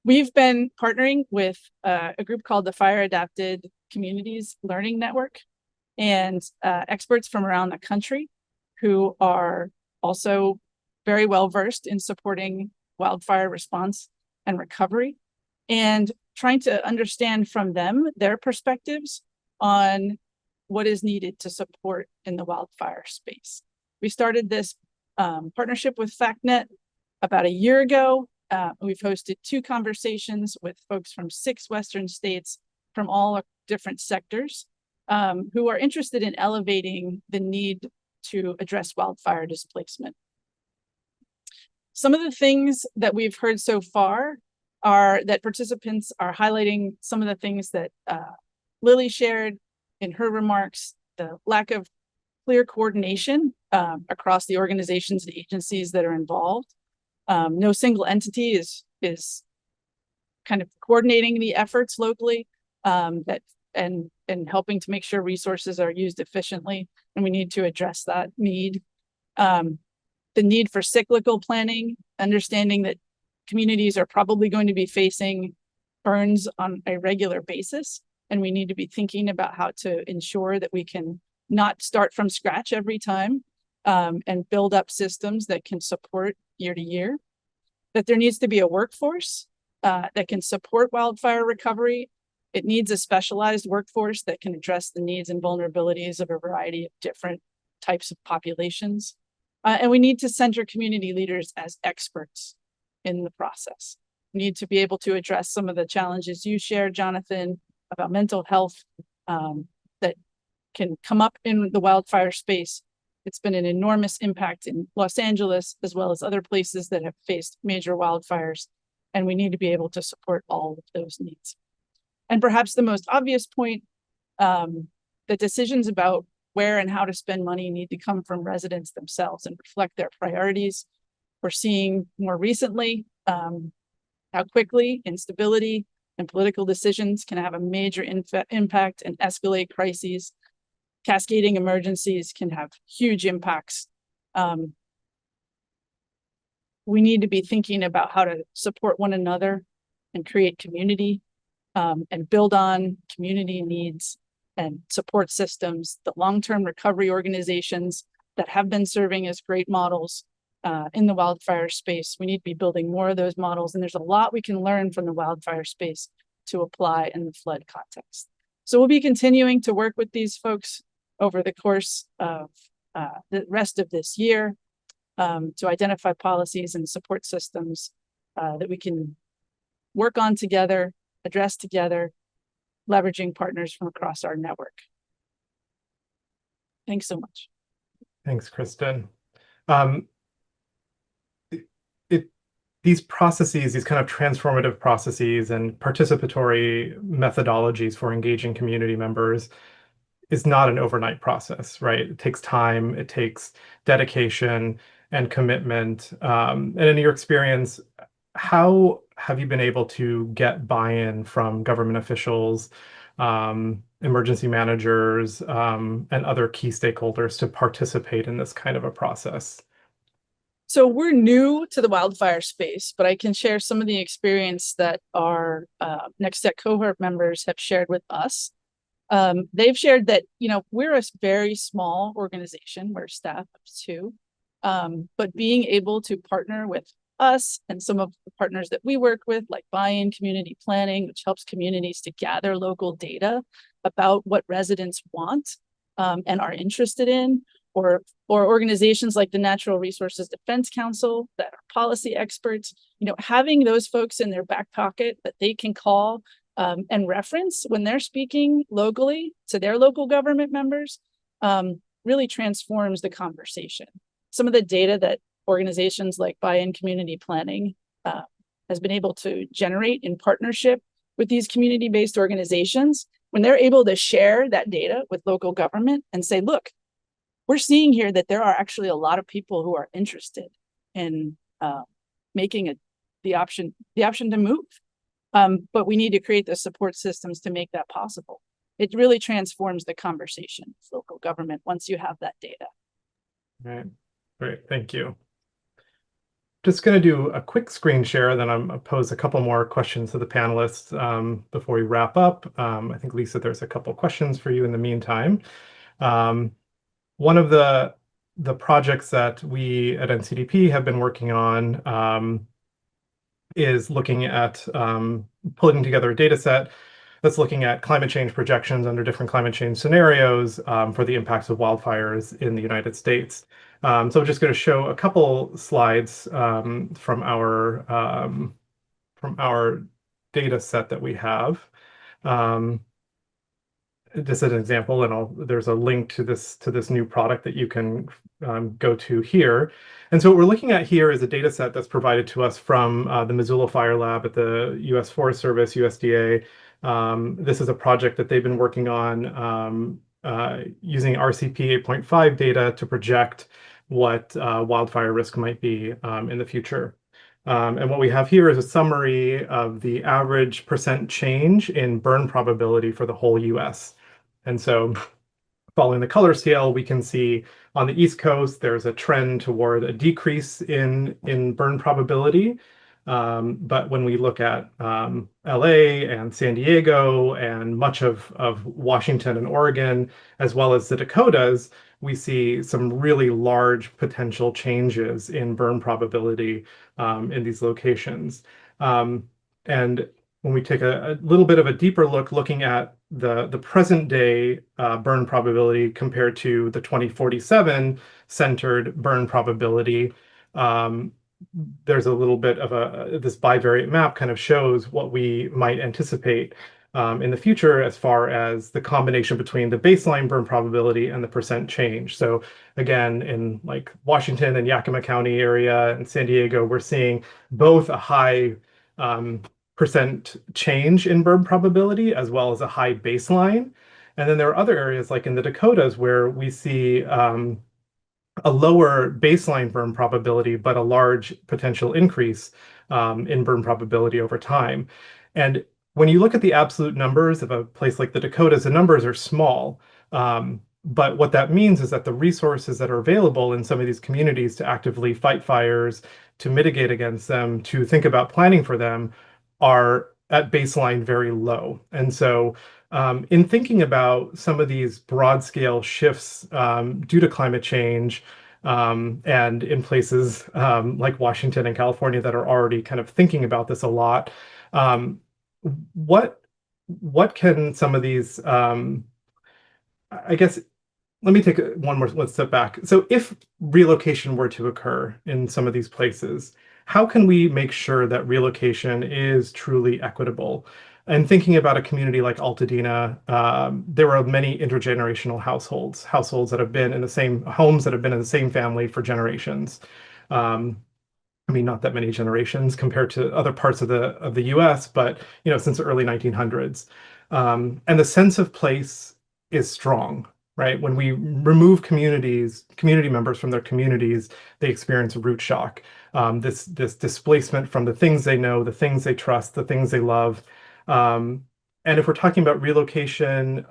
We've been partnering with a group called the Fire Adapted Communities Learning Network, and experts from around the country who are also very well versed in supporting wildfire response and recovery, and trying to understand from them their perspectives on what is needed to support in the wildfire space. We started this partnership with FactNet about a year ago. We've hosted 2 conversations with folks from 6 Western states from all different sectors who are interested in elevating the need to address wildfire displacement. Some of the things that we've heard so far are that participants are highlighting some of the things that Lily shared in her remarks, the lack of clear coordination across the organizations and agencies that are involved. No single entity is kind of coordinating the efforts locally and helping to make sure resources are used efficiently, and we need to address that need. The need for cyclical planning, understanding that communities are probably going to be facing burns on a regular basis, and we need to be thinking about how to ensure that we can not start from scratch every time and build up systems that can support year to year. That there needs to be a workforce that can support wildfire recovery. It needs a specialized workforce that can address the needs and vulnerabilities of a variety of different types of populations. And we need to center community leaders as experts in the process. We need to be able to address some of the challenges you shared, Jonathan, about mental health that can come up in the wildfire space. It's been an enormous impact in Los Angeles, as well as other places that have faced major wildfires. And we need to be able to support all of those needs. And perhaps the most obvious point, the decisions about where and how to spend money need to come from residents themselves and reflect their priorities. We're seeing more recently how quickly instability and political decisions can have a major impact and escalate crises. Cascading emergencies can have huge impacts. We need to be thinking about how to support one another and create community and build on community needs and support systems. The long-term recovery organizations that have been serving as great models in the wildfire space. We need to be building more of those models, and there's a lot we can learn from the wildfire space to apply in the flood context. So we'll be continuing to work with these folks over the course of the rest of this year to identify policies and support systems that we can work on together, address together, leveraging partners from across our network. Thanks so much. Thanks, Kristen. These processes, these kind of transformative processes and participatory methodologies for engaging community members is not an overnight process, right? It takes time, it takes dedication and commitment. And in your experience, how have you been able to get buy-in from government officials, emergency managers, and other key stakeholders to participate in this kind of a process? So we're new to the wildfire space, but I can share some of the experience that our Next Step cohort members have shared with us. They've shared that, we're a very small organization, we're a staff of 2, but being able to partner with us and some of the partners that we work with, like buy-in community planning, which helps communities to gather local data about what residents want and are interested in, or organizations like the Natural Resources Defense Council that are policy experts, having those folks in their back pocket that they can call and reference when they're speaking locally to their local government members really transforms the conversation. Some of the data that organizations like Buy-in Community Planning has been able to generate in partnership with these community-based organizations, when they're able to share that data with local government and say, look, we're seeing here that there are actually a lot of people who are interested in making the option to move. But we need to create the support systems to make that possible. It really transforms the conversation with local government once you have that data. Right. Great. Thank you. Just going to do a quick screen share, then I'm going to pose a couple more questions to the panelists before we wrap up. I think, Lisa, there's a couple questions for you in the meantime. One of the projects that we at NCDP have been working on is looking at pulling together a data set that's looking at climate change projections under different climate change scenarios for the impacts of wildfires in the United States. So I'm just going to show a couple slides from our data set that we have. Just as an example, and there's a link to this new product that you can go to here. And so what we're looking at here is a data set that's provided to us from the Missoula Fire Lab at the U.S. Forest Service, USDA. This is a project that they've been working on using RCP 8.5 data to project what wildfire risk might be in the future. And what we have here is a summary of the average percent change in burn probability for the whole US. And so following the color scale, we can see on the East Coast, there's a trend toward a decrease in burn probability. But when we look at LA and San Diego and much of Washington and Oregon, as well as the Dakotas, we see some really large potential changes in burn probability in these locations. And when we take a little bit of a deeper look, looking at the present day burn probability compared to the 2047 centered burn probability, there's a little bit of this bivariate map kind of shows what we might anticipate in the future as far as the combination between the baseline burn probability and the percent change. So again, in like Washington and Yakima County area and San Diego, we're seeing both a high percent change in burn probability as well as a high baseline. And then there are other areas like in the Dakotas where we see a lower baseline burn probability, but a large potential increase in burn probability over time. And when you look at the absolute numbers of a place like the Dakotas, the numbers are small. But what that means is that the resources that are available in some of these communities to actively fight fires, to mitigate against them, to think about planning for them are at baseline very low. And so in thinking about some of these broad scale shifts due to climate change and in places like Washington and California that are already kind of thinking about this a lot, what can some of these, I guess, let me take one step back. So if relocation were to occur in some of these places, how can we make sure that relocation is truly equitable? And thinking about a community like Altadena, there are many intergenerational households that have been in the same homes that have been in the same family for generations. I mean, not that many generations compared to other parts of the U.S., but since the early 1900s. And the sense of place is strong, right? When we remove community members from their communities, they experience root shock. This displacement from the things they know, the things they trust, the things they love. And if we're talking about relocation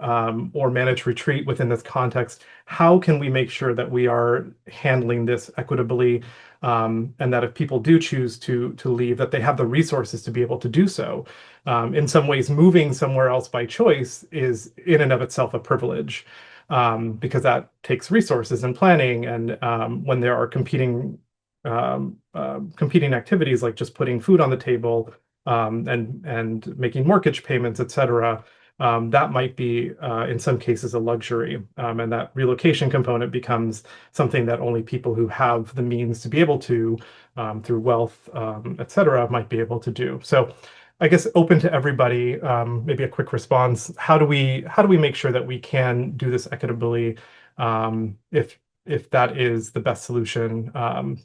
or managed retreat within this context, how can we make sure that we are handling this equitably, and that if people do choose to leave, that they have the resources to be able to do so? In some ways, moving somewhere else by choice is in and of itself a privilege, because that takes resources and planning. And when there are competing activities like just putting food on the table, and making mortgage payments, et cetera, that might be, in some cases, a luxury. And that relocation component becomes something that only people who have the means to be able to, through wealth, et cetera, might be able to do. So I guess open to everybody, maybe a quick response. How do we make sure that we can do this equitably, if that is the best solution,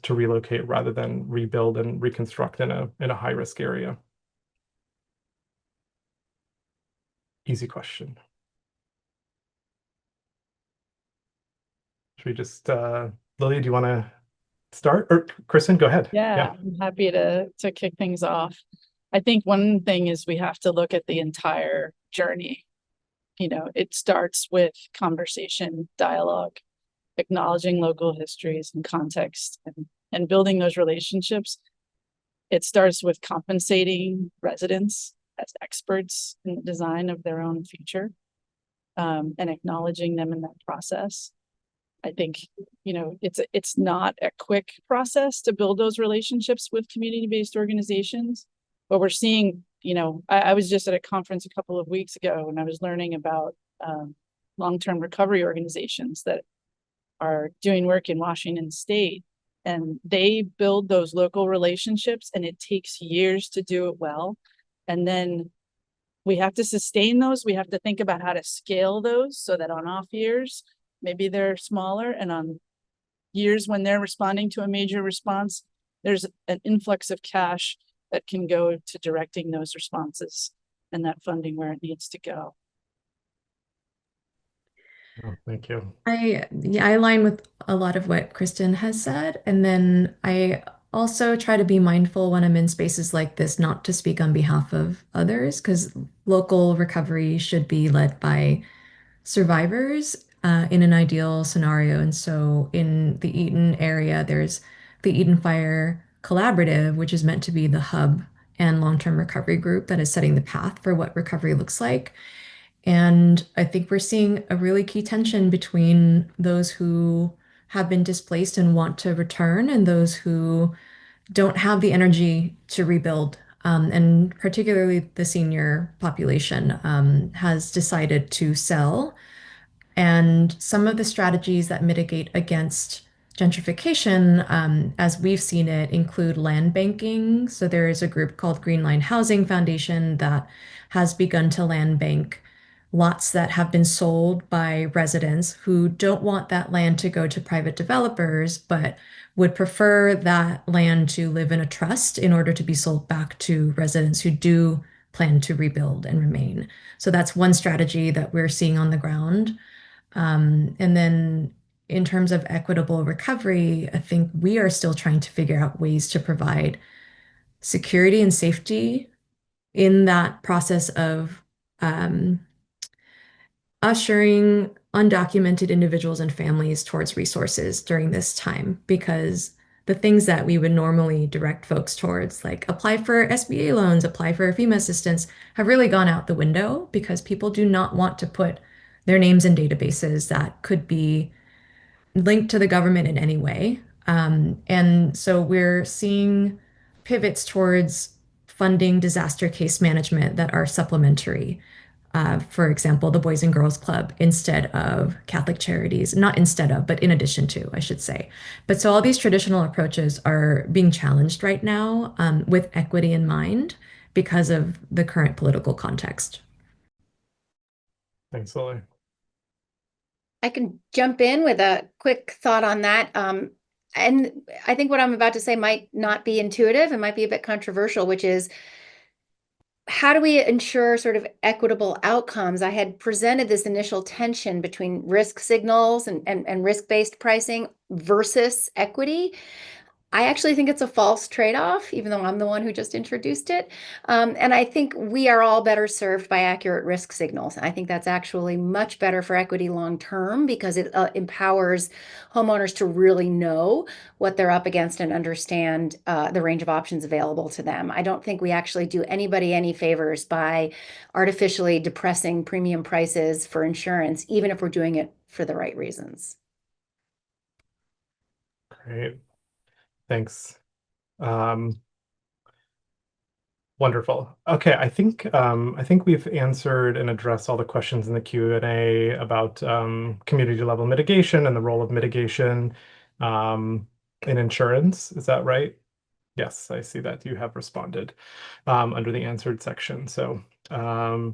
to relocate rather than rebuild and reconstruct in a high risk area? Easy question. Should we just, Lily, do you want to start? Or Kristen, go ahead. Yeah, I'm happy to kick things off. I think one thing is we have to look at the entire journey. You know, it starts with conversation, dialogue, acknowledging local histories and context, and building those relationships. It starts with compensating residents as experts in the design of their own future, and acknowledging them in that process. I think, you know, it's not a quick process to build those relationships with community-based organizations, but we're seeing, you know, I was just at a conference a couple of weeks ago and I was learning about long-term recovery organizations that are doing work in Washington State, and they build those local relationships and it takes years to do it well. And then we have to sustain those. We have to think about how to scale those so that on off years, maybe they're smaller, and on years when they're responding to a major response, there's an influx of cash that can go to directing those responses and that funding where it needs to go. Oh, thank you. I align with a lot of what Kristen has said. And then I also try to be mindful when I'm in spaces like this, not to speak on behalf of others, because local recovery should be led by survivors in an ideal scenario. And so in the Eaton area, there's the Eaton Fire Collaborative, which is meant to be the hub and long-term recovery group that is setting the path for what recovery looks like. And I think we're seeing a really key tension between those who have been displaced and want to return and those who don't have the energy to rebuild. And particularly the senior population has decided to sell. And some of the strategies that mitigate against gentrification, as we've seen it, include land banking. So there is a group called Green Line Housing Foundation that has begun to land bank lots that have been sold by residents who don't want that land to go to private developers, but would prefer that land to live in a trust in order to be sold back to residents who do plan to rebuild and remain. So that's one strategy that we're seeing on the ground. And then in terms of equitable recovery, I think we are still trying to figure out ways to provide security and safety in that process of ushering undocumented individuals and families towards resources during this time, because the things that we would normally direct folks towards, like apply for SBA loans, apply for FEMA assistance, have really gone out the window because people do not want to put their names in databases that could be linked to the government in any way. And so we're seeing pivots towards funding disaster case management that are supplementary. For example, the Boys and Girls Club instead of Catholic Charities, not instead of, but in addition to, I should say. But so all these traditional approaches are being challenged right now with equity in mind because of the current political context. Thanks, Lily. I can jump in with a quick thought on that. And I think what I'm about to say might not be intuitive and might be a bit controversial, which is, how do we ensure sort of equitable outcomes? I had presented this initial tension between risk signals and risk-based pricing versus equity. I actually think it's a false trade-off, even though I'm the one who just introduced it. And I think we are all better served by accurate risk signals. I think that's actually much better for equity long-term because it empowers homeowners to really know what they're up against and understand the range of options available to them. I don't think we actually do anybody any favors by artificially depressing premium prices for insurance, even if we're doing it for the right reasons. Great. Thanks. Um, Wonderful. Okay, I think we've answered and addressed all the questions in the Q&A about community level mitigation and the role of mitigation in insurance. Is that right? Yes, I see that you have responded under the answered section. So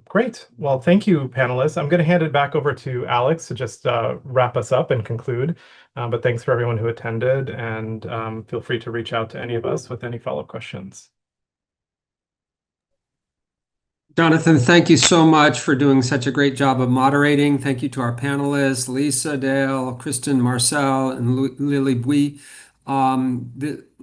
great. Well, thank you, panelists. I'm going to hand it back over to Alex to just wrap us up and conclude. But thanks for everyone who attended, and feel free to reach out to any of us with any follow-up questions. Jonathan, thank you so much for doing such a great job of moderating. Thank you to our panelists, Lisa, Dale, Kristen, Marcel, and Lily Bui.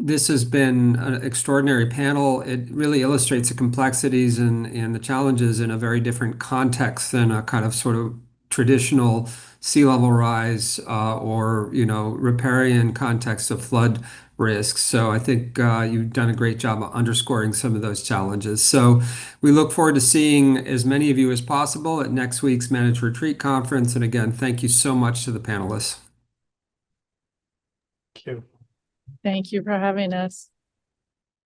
This has been an extraordinary panel. It really illustrates the complexities and the challenges in a very different context than a kind of sort of traditional sea level rise or, riparian context of flood risks. So I think you've done a great job of underscoring some of those challenges. So we look forward to seeing as many of you as possible at next week's Managed Retreat Conference. And again, thank you so much to the panelists. Thank you. Thank you for having us.